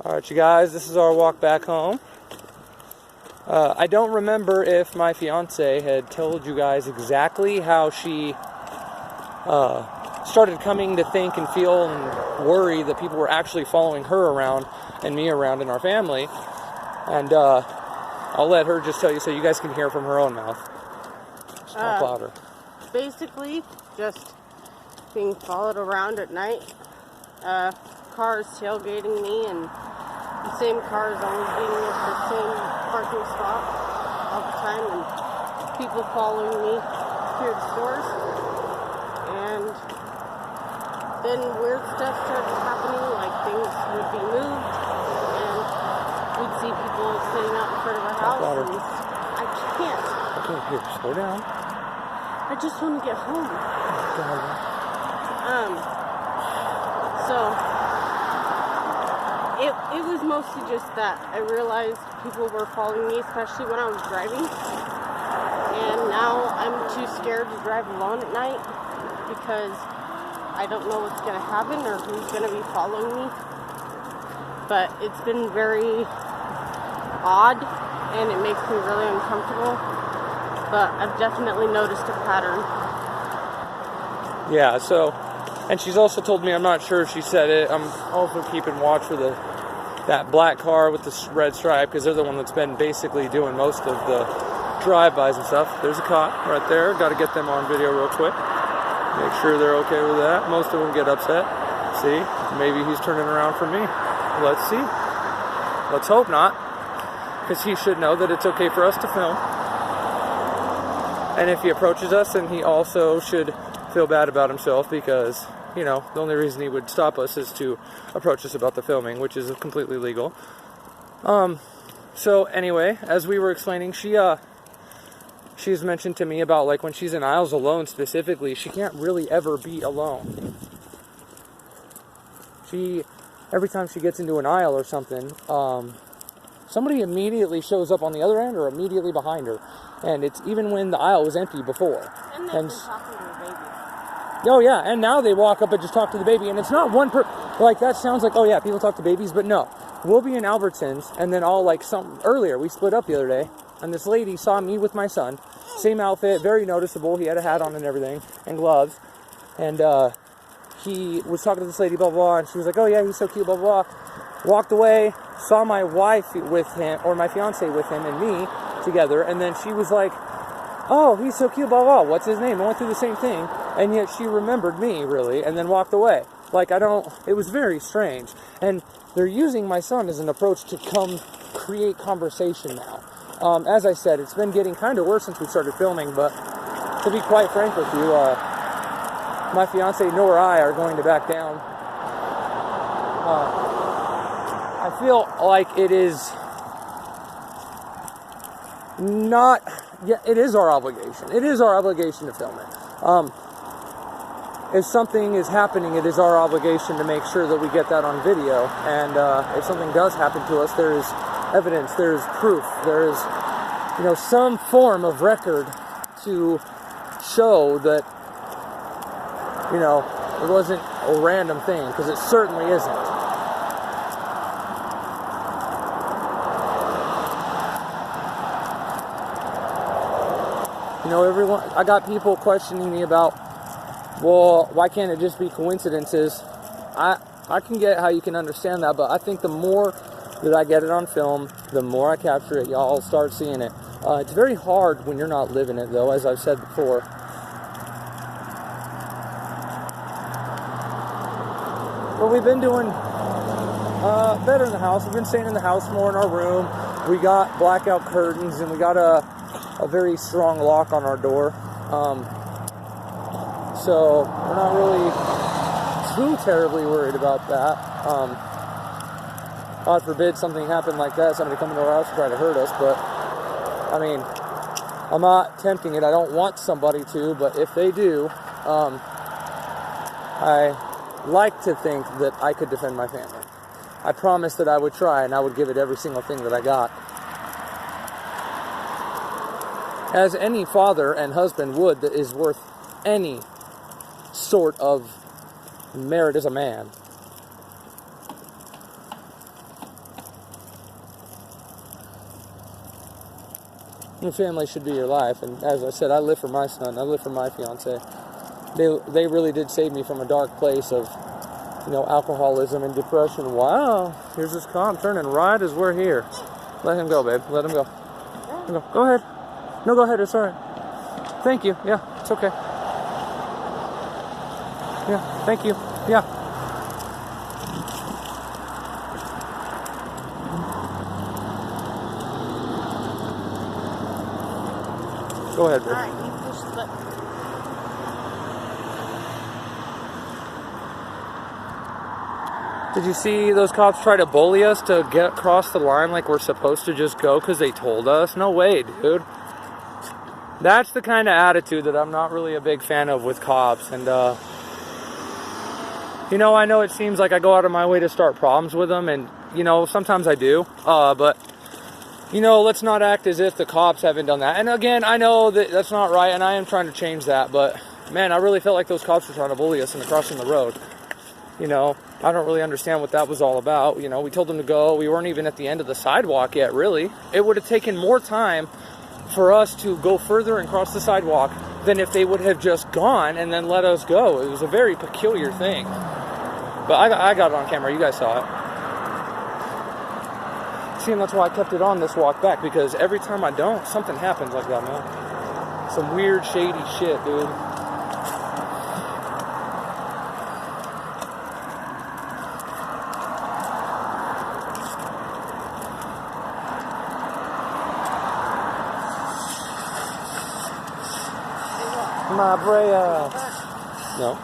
Alright, you guys, this is our walk back home. I don't remember if my fiance had told you guys exactly how she started coming to think and feel and worry that people were actually following her around and me around in our family. And I'll let her just tell you so you guys can hear from her own mouth. Just talk louder. Basically, just being followed around at night. Cars tailgating me, and the same cars always being at the same parking spot all the time, and people following me through the stores. And then weird stuff started happening, like things would be moved, and we'd see people sitting out in front of our house, and I can't. Okay, here, slow down. I just want to get home. So it was mostly just that I realized people were following me, especially when I was driving. And now I'm too scared to drive alone at night because I don't know what's going to happen or who's going to be following me. But it's been very odd and it makes me really uncomfortable. But I've definitely noticed a pattern. Yeah, so, and she's also told me, I'm not sure if she said it, I'm also keeping watch for that black car with the red stripe, because they're the one that's been basically doing most of the drive-bys and stuff. There's a cop right there. Got to get them on video real quick. Make sure they're okay with that. Most of them get upset. See, maybe he's turning around for me. Let's see. Let's hope not, because he should know that it's okay for us to film. And if he approaches us, then he also should feel bad about himself, because, you know, the only reason he would stop us is to approach us about the filming, which is completely legal. So anyway, as we were explaining, she's mentioned to me about, like, when she's in aisles alone specifically, she can't really ever be alone. Every time she gets into an aisle or something, somebody immediately shows up on the other end or immediately behind her. And it's even when the aisle was empty before. And they've been talking to the baby. Oh yeah, and now they walk up and just talk to the baby, and it's not one like, that sounds like, oh yeah, people talk to babies, but no. We'll be in Albertsons, and then earlier, we split up the other day, and this lady saw me with my son, same outfit, very noticeable, he had a hat on and everything, and gloves, and he was talking to this lady, blah, blah, blah, and she was like, oh yeah, he's so cute, blah, blah, blah. Walked away, saw my wife with him, or my fiance with him, and me together, and then she was like, oh, he's so cute, blah, blah, what's his name? I went through the same thing, and yet she remembered me, really, and then walked away. Like, it was very strange. And they're using my son as an approach to come create conversation now. As I said, it's been getting kind of worse since we started filming, but to be quite frank with you, my fiance nor I are going to back down. I feel like it is not... Yeah, it is our obligation. It is our obligation to film it. If something is happening, it is our obligation to make sure that we get that on video. And if something does happen to us, there is evidence, there is proof, there is, some form of record to show that, it wasn't a random thing, because it certainly isn't. I got people questioning me about, well, why can't it just be coincidences? I can get how you can understand that, but I think the more that I get it on film, the more I capture it, y'all start seeing it. It's very hard when you're not living it, though, as I've said before. But we've been doing better in the house. We've been staying in the house more in our room. We got blackout curtains, and we got a very strong lock on our door. So we're not really too terribly worried about that. God forbid something happened like that, somebody come into our house and try to hurt us, but I mean, I'm not tempting it. I don't want somebody to, but if they do, I like to think that I could defend my family. I promised that I would try, and I would give it every single thing that I got. As any father and husband would that is worth any sort of merit as a man. Your family should be your life. And as I said, I live for my son. I live for my fiance. They really did save me from a dark place of, alcoholism and depression. Wow. Here's this cop turning right as we're here. Let him go, babe. Let him go. Let him go. Go ahead. No, go ahead. It's all right. Thank you. Yeah, it's okay. Yeah, thank you. Yeah. Go ahead, babe. Alright, you push the button. Did you see those cops try to bully us to get across the line like we're supposed to just go because they told us? No way, dude. That's the kind of attitude that I'm not really a big fan of with cops. And, I know it seems like I go out of my way to start problems with them. And, sometimes I do. But, let's not act as if the cops haven't done that. And again, I know that that's not right. And I am trying to change that. But, man, I really felt like those cops were trying to bully us into crossing the road. I don't really understand what that was all about. We told them to go. We weren't even at the end of the sidewalk yet, really. It would have taken more time for us to go further and cross the sidewalk than if they would have just gone and then let us go. It was a very peculiar thing. But I got it on camera. You guys saw it. See, and that's why I kept it on this walk back, because every time I don't, something happens like that, man. Some weird, shady shit, dude. My Brea. No.